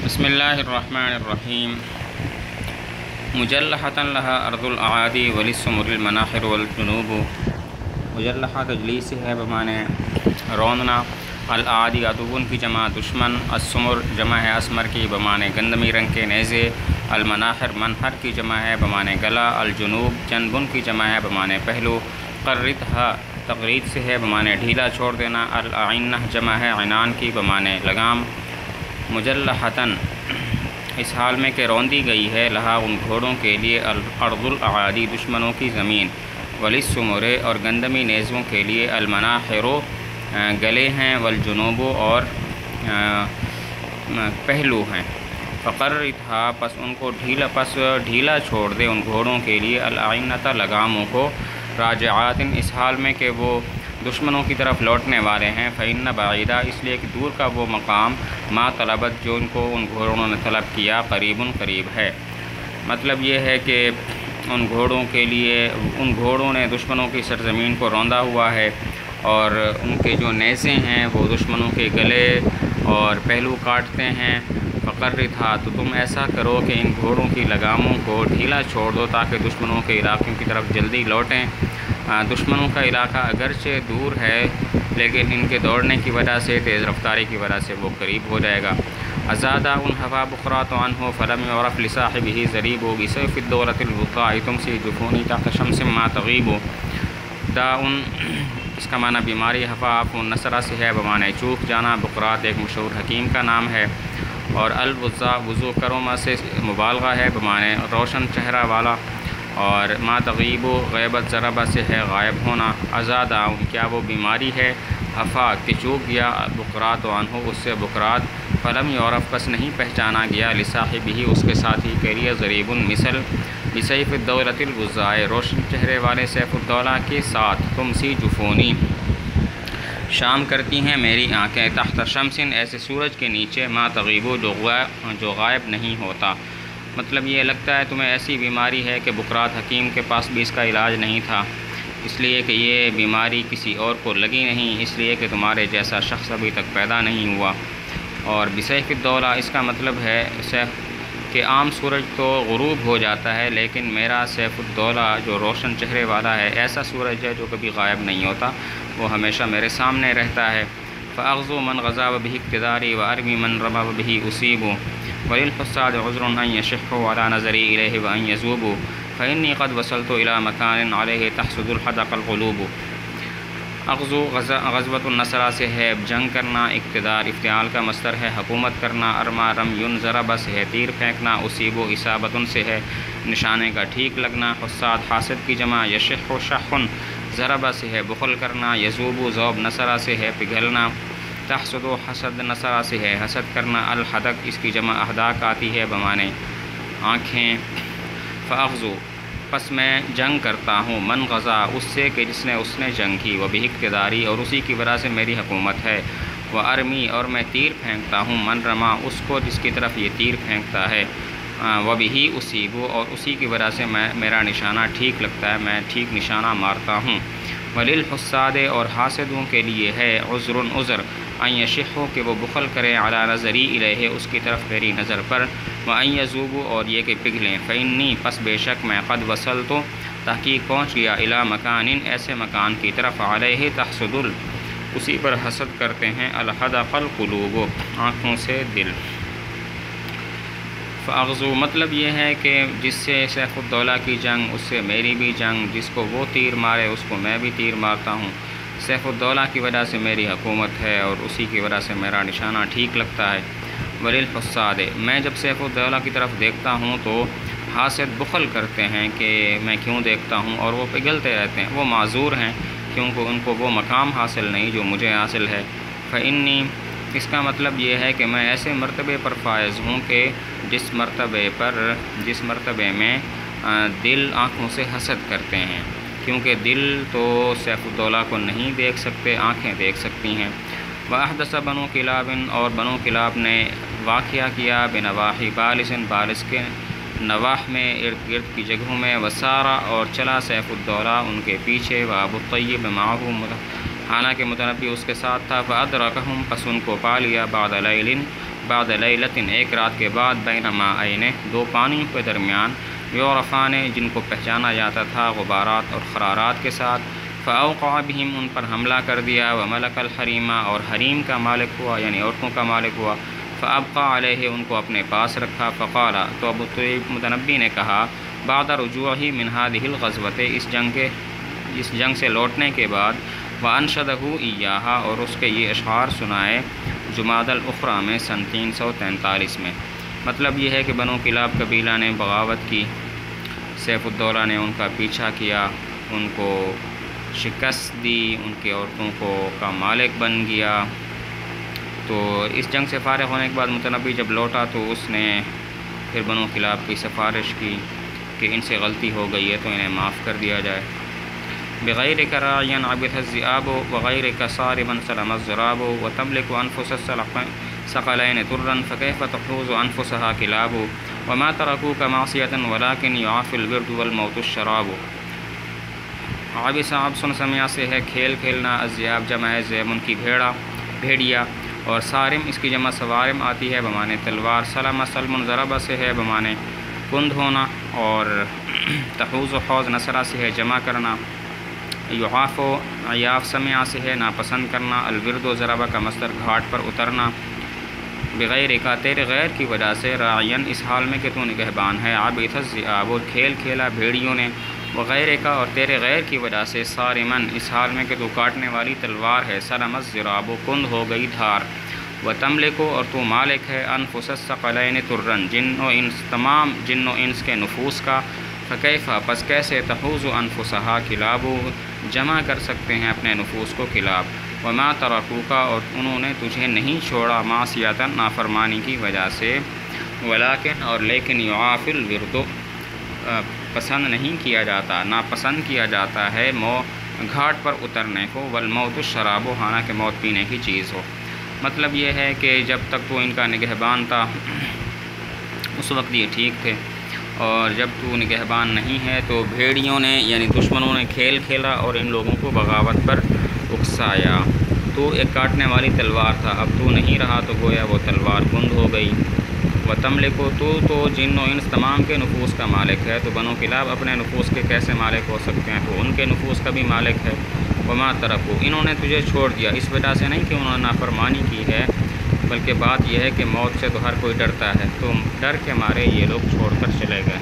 بسم اللہ الرحمن الرحیم مجلحۃ لہا ارض الاعادی وللسمر المناحر والجنوب۔ مجلحہ تجلیس ہے بمعنی روندنا، الاعادی عدو کی جمع دشمن، السمر جمع ہے اسمر کی بمعنی گندمی رنگ کے نیزے، المناحر منحر کی جمع ہے بمعنی گلا، الجنوب جنبن کی جمع ہے بمعنی پہلو، قرتھا تقرید سے ہے بمعنی ڈھیلا چھوڑ دینا، الاعنہ جمع ہے عنان کی بمعنی لگام، مجلحتاً اس حال میں کہ روندی گئی ہے، لہا ان گھوڑوں کے لیے، ارض الاعادی دشمنوں کی زمین، وللسمر اور گندمی نیزوں کے لیے، المناحر گلے ہیں، والجنوب اور پہلو ہیں، فقرتھا پس ان کو ڈھیلا چھوڑ دے ان گھوڑوں کے لیے، الاعنۃ لگاموں کو، راجعات اس حال میں کہ وہ دشمنوں کی طرف لوٹنے والے ہیں، فإن بعیدہ اس لیے کہ دور کا وہ مقام، ما طلبت جو ان کو ان گھوڑوں نے طلب کیا، قریب ہے۔ مطلب یہ ہے کہ ان گھوڑوں کے لیے ان گھوڑوں نے دشمنوں کی سرزمین کو روندا ہوا ہے، اور ان کے جو نیزے ہیں وہ دشمنوں کے گلے اور پہلو کاٹتے ہیں، فقرتھا تو تم ایسا کرو کہ ان گھوڑوں کی لگاموں کو ڈھیلا چھوڑ دو تاکہ دشمنوں کے علاقوں کی طرف جلدی لوٹیں۔ دشمنوں کا علاقہ اگرچہ دور ہے لیکن ان کے دوڑنے کی وجہ سے، تیز رفتاری کی وجہ سے وہ قریب ہو جائے گا۔ ازادہ ان ہوا بخرات عنہ فلم یعرف لصاحبہ ضریب بسیف الدولۃ الوقاء تمسی جفونی تحت شمس ما تغیب۔ داؤن اس کا معنی بیماری، حفاف نصرہ سے ہے بمعنی چوک جانا، بقرات ایک مشہور حکیم کا نام ہے، اور الوضاء وضو کروما سے مبالغہ ہے بمعنی روشن چہرہ والا، اور ما تغیب غیبت ضربہ سے ہے غائب ہونا۔ ازادہ کیا وہ بیماری ہے، حفا کہ چوک گیا، بقرات عنہ اس سے بقرات، فلم یعرف پس نہیں پہچانا گیا، لصاحبہ اس کے ساتھی کے لیے، ضریب مثل، بسیف الدولۃ الوضاء روشن چہرے والے سیف الدولہ کے ساتھ، تمسی جفونی شام کرتی ہیں میری آنکھیں، تحت شمس ایسے سورج کے نیچے، ما تغیب جو غائب نہیں ہوتا۔ مطلب یہ لگتا ہے تمہیں ایسی بیماری ہے کہ بقرات حکیم کے پاس بھی اس کا علاج نہیں تھا، اس لیے کہ یہ بیماری کسی اور کو لگی نہیں، اس لیے کہ تمہارے جیسا شخص ابھی تک پیدا نہیں ہوا۔ اور بسیف الدولہ اس کا مطلب ہے کہ عام سورج تو غروب ہو جاتا ہے، لیکن میرا سیف الدولہ جو روشن چہرے والا ہے ایسا سورج ہے جو کبھی غائب نہیں ہوتا، وہ ہمیشہ میرے سامنے رہتا ہے۔ فاغزو من غزا بہ اقتداری وارمی من رما بہ اصیب وللحساد عذر ان یشحوا علی نظری الیہ وان یذوبوا فانی قد وصلت الی مکان علیہ تحسد الحدق القلوب۔ اغزو غزوۃ النصرہ سے ہے جنگ کرنا، اقتدار افتعال کا مصدر ہے حکومت کرنا، ارما رمی ضربہ سے ہے تیر پھینکنا، اصیب اصابۃ سے ہے نشانے کا ٹھیک لگنا، حساد حاسد کی جمع، یشح شح ضربہ سے ہے بخل کرنا، یذوب ذوب نصرہ سے ہے پگھلنا، تحسد حسد نصرہ سے ہے حسد کرنا، الحدق اس کی جمع احداق آتی ہے بمعنی آنکھیں۔ فاغزو پس میں جنگ کرتا ہوں، من غزا اس سے کہ جس نے جنگ کی، وہ بھی اقتداری اور اسی کی وجہ سے میری حکومت ہے، وہ ارمی اور میں تیر پھینکتا ہوں، من رما اس کو جس کی طرف یہ تیر پھینکتا ہے، وہ بھی اصیب اور اسی کی وجہ سے میرا نشانہ ٹھیک لگتا ہے، میں ٹھیک نشانہ مارتا ہوں۔ وللحساد اور حاسدوں کے لیے ہے، عذر عذر، ان یشحوا کہ وہ بخل کریں، علی نظری الیہ اس کی طرف میری نظر پر، وان یذوبوا اور یہ کہ پگھلیں، فانی پس بے شک میں قد وصلت تحقیق پہنچ گیا، الی مکان ایسے مکان کی طرف، علیہ تحسد اسی پر حسد کرتے ہیں، الحدق القلوب آنکھوں سے دل۔ فاغزو مطلب یہ ہے کہ جس سے سیف الدولہ کی جنگ اس سے میری بھی جنگ، جس کو وہ تیر مارے اس کو میں بھی تیر مارتا ہوں، سیف الدولہ کی وجہ سے میری حکومت ہے اور اسی کی وجہ سے میرا نشانہ ٹھیک لگتا ہے۔ وللحساد میں جب سیف الدولہ کی طرف دیکھتا ہوں تو حاسد بخل کرتے ہیں کہ میں کیوں دیکھتا ہوں، اور وہ پگھلتے رہتے ہیں، وہ معذور ہیں کیونکہ ان کو وہ مقام حاصل نہیں جو مجھے حاصل ہے۔ فانی اس کا مطلب یہ ہے کہ میں ایسے مرتبے پر فائز ہوں کہ جس مرتبے میں دل آنکھوں سے حسد کرتے ہیں، کیونکہ دل تو سیف الدولہ کو نہیں دیکھ سکتے، آنکھیں دیکھ سکتی ہیں۔ واحدث بنو کلاب اور بنو کلاب نے واقعہ کیا، بنواحی بالس بالس کے نواح میں ارد گرد کی جگہوں میں، وسارہ اور چلا سیف الدولہ ان کے پیچھے، وابو الطیب معه حالانکہ متنبی اس کے ساتھ تھا، فادرکہم پس ان کو پا لیا، بعد لیل بعد لیلتن ایک رات کے بعد بین ماءین دو پانیوں کے درمیان یعرفان جن کو پہچانا جاتا تھا غبارات اور خرارات کے ساتھ فاوقع بہم ان پر حملہ کر دیا وملک الحریمہ اور حریم کا مالک ہوا یعنی عورتوں کا مالک ہوا فابقى علیہ ان کو اپنے پاس رکھا فقال تو ابو طیب متنبی نے کہا بعد رجوعہ من هذه الغزوة اس جنگ سے لوٹنے کے بعد وانشدہ ایہا اور اس کے یہ اشعار سنائے جمادی الاخری میں سن 343 میں۔ مطلب یہ ہے کہ بنو کلاب قبیلہ نے بغاوت کی، سیف الدولہ نے ان کا پیچھا کیا، ان کو شکست دی، ان کی عورتوں کو کا مالک بن گیا۔ تو اس جنگ سے فارغ ہونے کے بعد متنبی جب لوٹا تو اس نے پھر بنو کلاب کی سفارش کی کہ ان سے غلطی ہو گئی ہے تو انہیں معاف کر دیا جائے۔ بغیر راعیا عبث الذئاب وغیر صارما سلم الذراب وتملك انفس الثقلين ترا فكيف تحوز انفسها كلاب وما تركوك معصية ولكن يعافي الورد والموت الشراب۔ عبث عبث سمیا سے ہے کھیل کھیلنا، الذئاب جمع ہے ذئب ان کی بھیڑیا، اور صارم اس کی جمع سوارم آتی ہے بمانے تلوار، سلم سلم ضرب سے ہے بمانے کند ہونا، اور تحوز و حوض نصرہ سے ہے جمع کرنا، یعاف و عیاف سمع سے ہے ناپسند کرنا، الورد و ضربہ کا مصدر گھاٹ پر اترنا، بغیر کا تیرے غیر کی وجہ سے راعین اس حال میں کہ تو نگہبان ہے، عبث الذئاب کھیل کھیلا بھیڑیوں نے، وغیر کا اور تیرے غیر کی وجہ سے صارمن اس حال میں کہ تو کاٹنے والی تلوار ہے، سلم الذراب کند ہو گئی دھار، وتملک اور تو مالک ہے انفس الثقلین ترن تمام جن و انس کے نفوس کا، فکیف پس کیسے تحوز انفسہا کلاب جمع کر سکتے ہیں اپنے نفوس کو کلاب، وما ترکوکا اور انہوں نے تجھے نہیں چھوڑا معصیتاً نافرمانی کی وجہ سے، ولیکن اور لیکن یعاف الورد پسند نہیں کیا جاتا، ناپسند کیا جاتا ہے گھاٹ پر اترنے کو، والموت الشراب حالانکہ موت پینے کی چیز ہو۔ مطلب یہ ہے کہ جب تک تو ان کا نگہبان تھا اس وقت یہ ٹھیک تھے، اور جب تو نگہبان نہیں ہے تو بھیڑیوں نے یعنی دشمنوں نے کھیل کھیلا اور ان لوگوں کو بغاوت پر اکسایا۔ تو ایک کاٹنے والی تلوار تھا، اب تو نہیں رہا تو گویا وہ تلوار کند ہو گئی۔ وتملک تو جن و انس تمام کے نفوس کا مالک ہے، تو بنو کلاب اپنے نفوس کے کیسے مالک ہو سکتے ہیں، تو ان کے نفوس کا بھی مالک ہے۔ وما ترکو انہوں نے تجھے چھوڑ دیا، اس وجہ سے نہیں کہ انہوں نے نافرمانی کی ہے، بلکہ بات یہ ہے کہ موت سے تو ہر کوئی ڈرتا ہے، تو ڈر کے مارے یہ لوگ چھوڑ کر چلے گئے۔